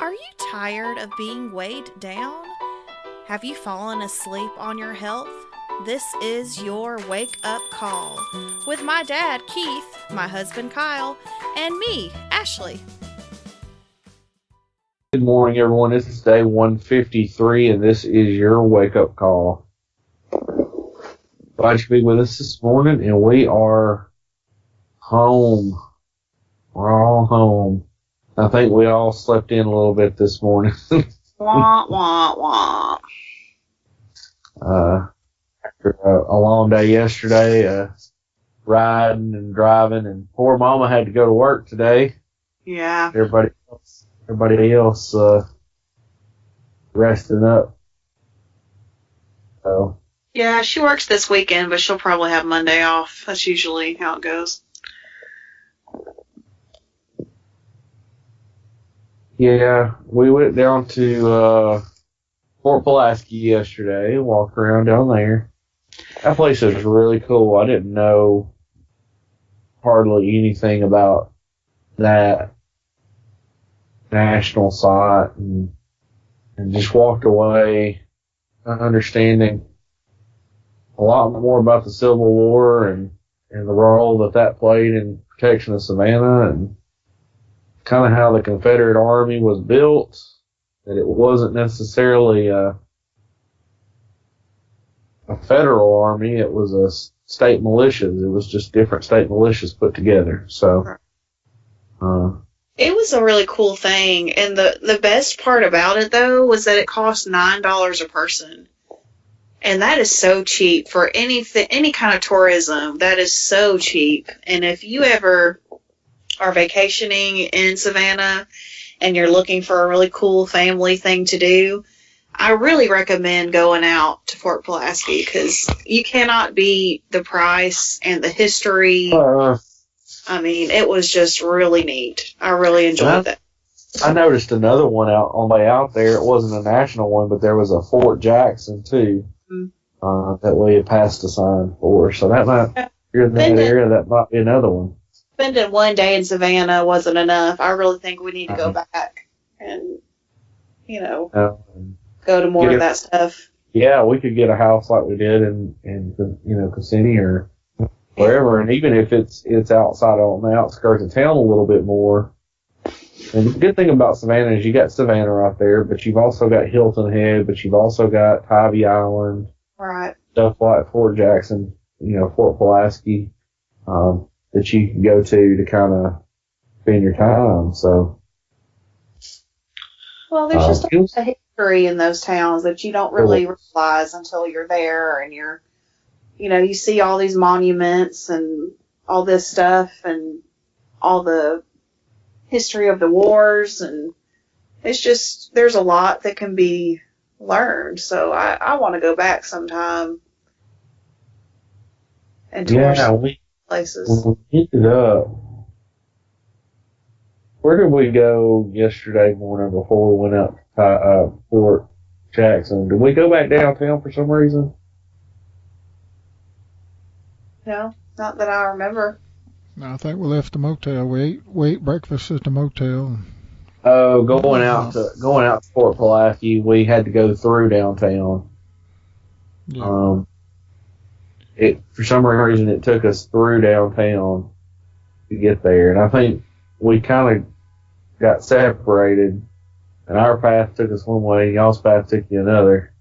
Are you tired of being weighed down? Have you fallen asleep on your health? This is your wake up call with my dad, Keith, my husband, Kyle, and me, Ashley. Good morning, everyone. This is day 153, and this is your wake up call. Glad you be with us this morning, and we are home. We're all home. I think we all slept in a little bit this morning. Wah, wah, wah. After a long day yesterday, riding and driving, and poor Mama had to go to work today. Yeah. Everybody else resting up. So. Yeah, she works this weekend, but she'll probably have Monday off. That's usually how it goes. Yeah, we went down to Fort Pulaski yesterday, walked around down there. That place is really cool. I didn't know hardly anything about that national site and just walked away understanding a lot more about the Civil War and the role that played in protection of Savannah and kind of how the Confederate Army was built, that it wasn't necessarily a federal army, it was a state militias. It was just different state militias put together. So, it was a really cool thing, and the best part about it, though, was that it cost $9 a person. And that is so cheap for any kind of tourism. That is so cheap. And if you ever are vacationing in Savannah and you're looking for a really cool family thing to do, I really recommend going out to Fort Pulaski because you cannot beat the price and the history. I mean, it was just really neat. I really enjoyed that. I noticed another one on the way out there. It wasn't a national one, but there was a Fort Jackson, too, that we had passed a sign for. So that might, if you're in that area, that might be another one. Spending one day in Savannah wasn't enough. I really think we need to go back and, go to more of that stuff. Yeah, we could get a house like we did in Cassini or wherever, and even if it's outside on the outskirts of town a little bit more. And the good thing about Savannah is you got Savannah right there, but you've also got Hilton Head, but you've also got Tybee Island, right? Stuff like Fort Jackson, Fort Pulaski, that you can go to kind of spend your time. So, well, there's just a lot of history in those towns that you don't really realize until you're there, and you see all these monuments and all this stuff and all the history of the wars, and it's just, there's a lot that can be learned. So I want to go back sometime and tour places. We ended up, where did we go yesterday morning before we went out to Fort Jackson? Did we go back downtown for some reason? No, not that I remember. No, I think we left the motel. We ate breakfast at the motel. Oh, going out to Fort Pulaski, we had to go through downtown. Yeah. For some reason it took us through downtown to get there, and I think we kind of got separated, and our path took us one way, and y'all's path took you another.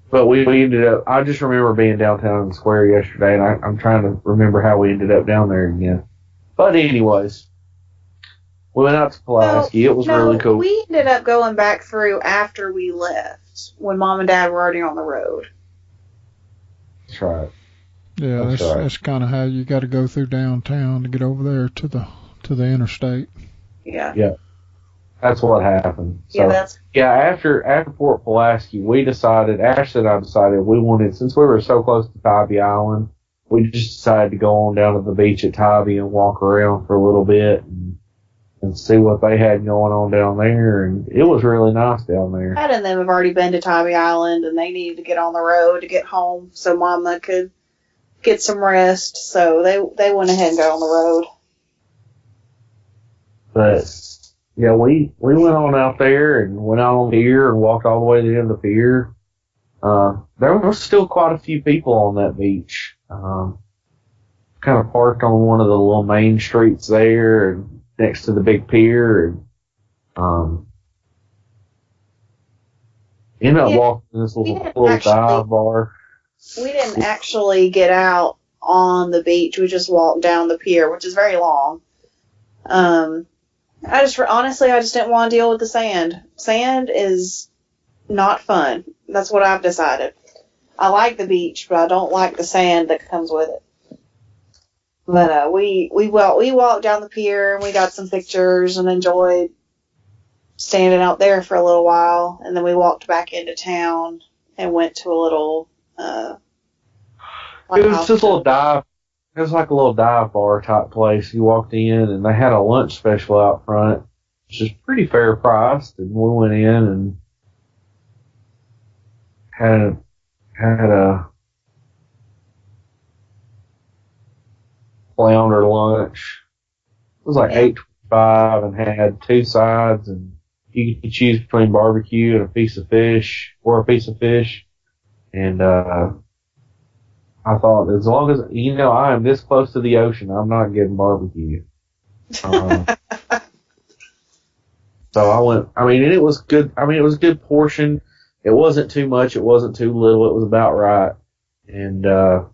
But we ended up, I just remember being downtown in the square yesterday, and I'm trying to remember how we ended up down there again. But anyways, we went out to Pulaski. It was really cool. We ended up going back through after we left, when Mom and Dad were already on the road. That's right. Yeah, that's kind of how you got to go through downtown to get over there to the interstate. Yeah. Yeah. That's what happened. So, after Fort Pulaski, Ashley and I decided we wanted, since we were so close to Tybee Island, we just decided to go on down to the beach at Tybee and walk around for a little bit and see what they had going on down there. And it was really nice down there. Dad and them have already been to Tybee Island, and they needed to get on the road to get home so Mama could get some rest. So they went ahead and got on the road. But yeah, we went on out there and went out on the pier and walked all the way to the end of the pier. There were still quite a few people on that beach. Kind of parked on one of the little main streets there and next to the big pier, and ended up walking in this little dive bar. We didn't actually get out on the beach. We just walked down the pier, which is very long. I just didn't want to deal with the sand. Sand is not fun. That's what I've decided. I like the beach, but I don't like the sand that comes with it. But we walked down the pier and we got some pictures and enjoyed standing out there for a little while, and then we walked back into town and went to a little. It was just a little dive. It was like a little dive bar type place. You walked in and they had a lunch special out front, which is pretty fair priced, and we went in and had a flounder lunch. It was like $8.25 and had two sides, and you could choose between barbecue and a piece of fish. And I thought, as long as I am this close to the ocean, I'm not getting barbecue. So I went. And it was good. It was a good portion. It wasn't too much. It wasn't too little. It was about right. And it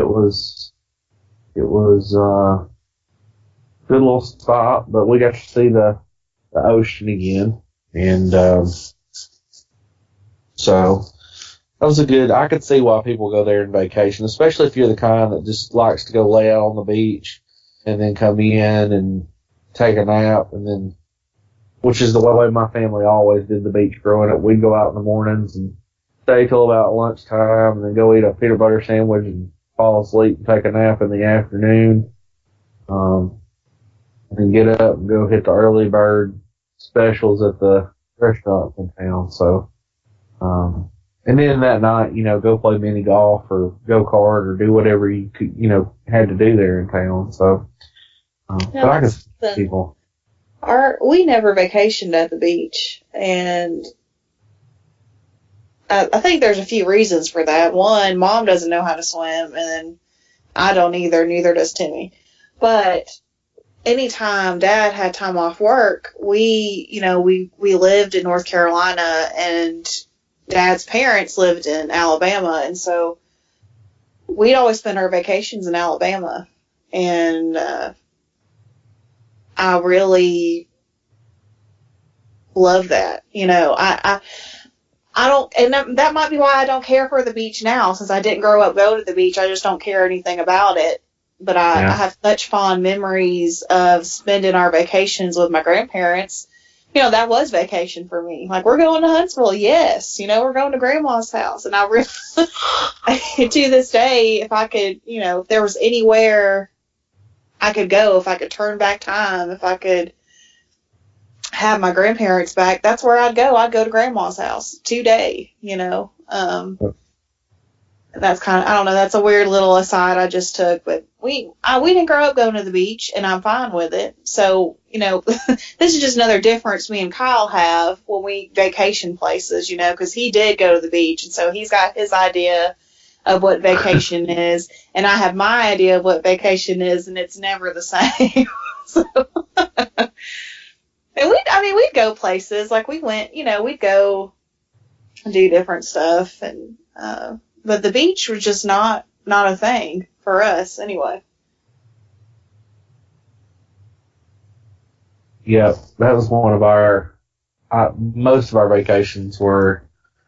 was a good little spot, but we got to see the ocean again, and so that was I could see why people go there on vacation, especially if you're the kind that just likes to go lay out on the beach and then come in and take a nap, and then, which is the way my family always did the beach growing up. We'd go out in the mornings and stay till about lunchtime, and then go eat a peanut butter sandwich and fall asleep and take a nap in the afternoon, and then get up and go hit the early bird specials at the restaurants in town. So, and then that night, go play mini golf or go kart or do whatever you could, had to do there in town. So, but I can see people. We never vacationed at the beach, and I think there's a few reasons for that. One, Mom doesn't know how to swim, and I don't either. Neither does Timmy. But anytime Dad had time off work, we lived in North Carolina, and Dad's parents lived in Alabama, and so we'd always spend our vacations in Alabama, and I really love that. I don't, and that might be why I don't care for the beach now, since I didn't grow up going to the beach. I just don't care anything about it. But I have such fond memories of spending our vacations with my grandparents. That was vacation for me. Like, we're going to Huntsville, yes. We're going to Grandma's house. And I really, to this day, if I could, if there was anywhere I could go, if I could turn back time, if I could have my grandparents back, that's where I'd go. I'd go to Grandma's house today, That's kind of, I don't know, that's a weird little aside I just took, but we didn't grow up going to the beach, and I'm fine with it. So, this is just another difference me and Kyle have when we vacation places, because he did go to the beach, and so he's got his idea of what vacation is, and I have my idea of what vacation is, and it's never the same. So, and we'd go places, like we went, we'd go do different stuff, and, but the beach was just not a thing for us anyway. Yeah, that was one of most of our vacations were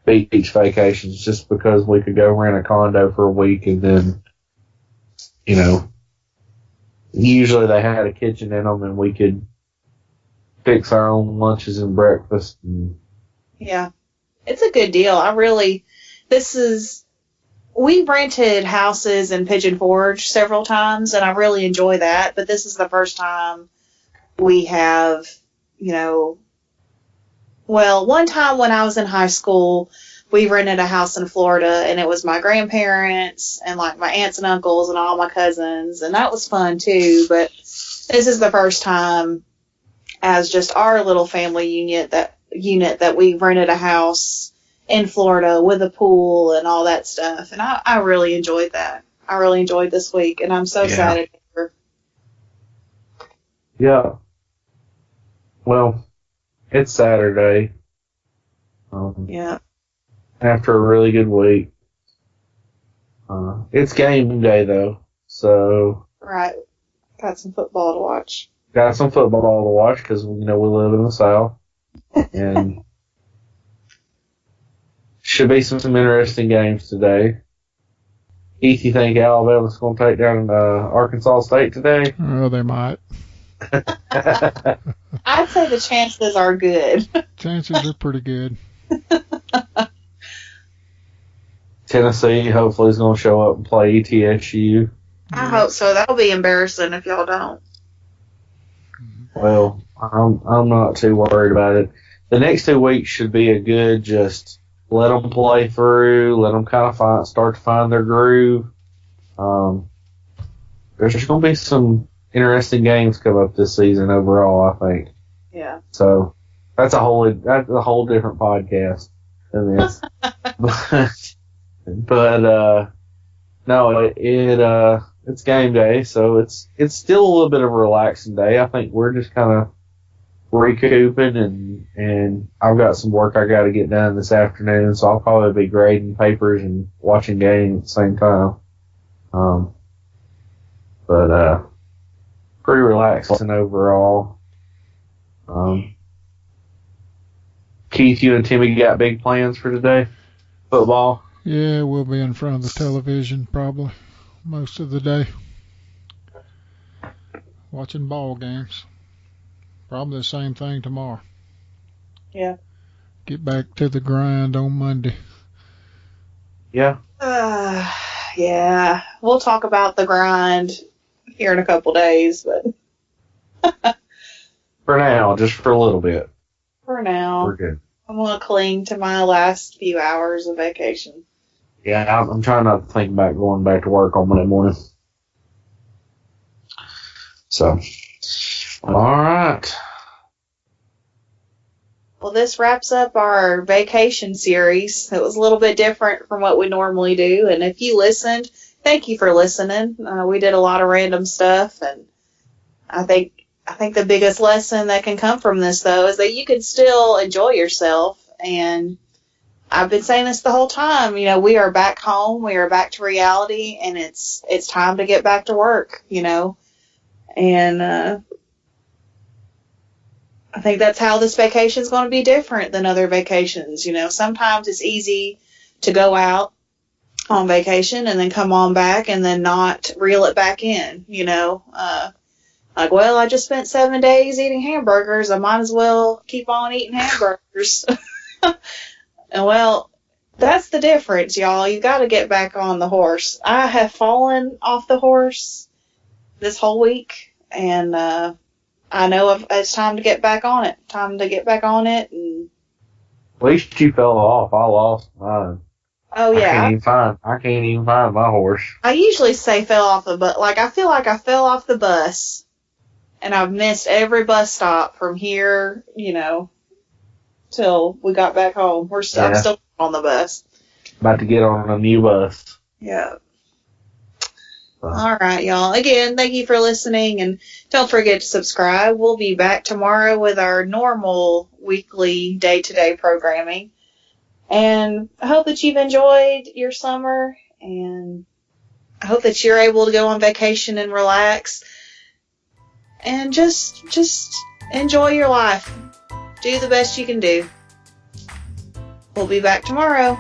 beach vacations, just because we could go rent a condo for a week, and then, usually they had a kitchen in them, and we could fix our own lunches and breakfast. Yeah, it's a good deal. We've rented houses in Pigeon Forge several times, and I really enjoy that, but this is the first time we have, one time when I was in high school, we rented a house in Florida, and it was my grandparents and like my aunts and uncles and all my cousins, and that was fun too, but this is the first time as just our little family unit that we rented a house in Florida with a pool and all that stuff. And I really enjoyed that. I really enjoyed this week, and I'm so excited. Yeah. Well, it's Saturday. Yeah. After a really good week. It's game day, though. So. Right. Got some football to watch. Got some football to watch because, we live in the South. And should be some interesting games today. Keith, you think Alabama's going to take down Arkansas State today? Oh, they might. I'd say the chances are good. Chances are pretty good. Tennessee hopefully is going to show up and play ETSU. I hope so. That'll be embarrassing if y'all don't. Well, I'm not too worried about it. The next 2 weeks should be a good just let them play through, let them kind of start to find their groove. There's going to be some interesting games come up this season overall, I think. Yeah. So that's a whole different podcast than this. but no, it's game day, so it's still a little bit of a relaxing day. I think we're just kind of recouping, and I've got some work I got to get done this afternoon, so I'll probably be grading papers and watching games at the same time. But pretty relaxing overall. Keith, you and Timmy got big plans for today? Football? Yeah, we'll be in front of the television probably most of the day. Watching ball games. Probably the same thing tomorrow. Yeah. Get back to the grind on Monday. Yeah. Yeah. We'll talk about the grind here in a couple days, but for now, just for a little bit. For now. We're good. I'm going to cling to my last few hours of vacation. Yeah, I'm trying not to think about going back to work on Monday morning. So, all right. Well, this wraps up our vacation series. It was a little bit different from what we normally do. And if you listened, thank you for listening. We did a lot of random stuff. And I think the biggest lesson that can come from this, though, is that you can still enjoy yourself. And I've been saying this the whole time. We are back home. We are back to reality. And it's time to get back to work, And I think that's how this vacation is going to be different than other vacations. Sometimes it's easy to go out on vacation and then come on back and then not reel it back in, like, well, I just spent 7 days eating hamburgers. I might as well keep on eating hamburgers. And well, that's the difference, y'all. You got to get back on the horse. I have fallen off the horse this whole week, and I know it's time to get back on it. And at least you fell off. I lost mine. Oh yeah. I can't even find my horse. I usually say fell off the bus. Like, I feel like I fell off the bus, and I've missed every bus stop from here, till we got back home. I'm still on the bus. About to get on a new bus. Yeah. All right, y'all. Again, thank you for listening, and don't forget to subscribe. We'll be back tomorrow with our normal weekly day-to-day programming. And I hope that you've enjoyed your summer, and I hope that you're able to go on vacation and relax, and just enjoy your life. Do the best you can do. We'll be back tomorrow.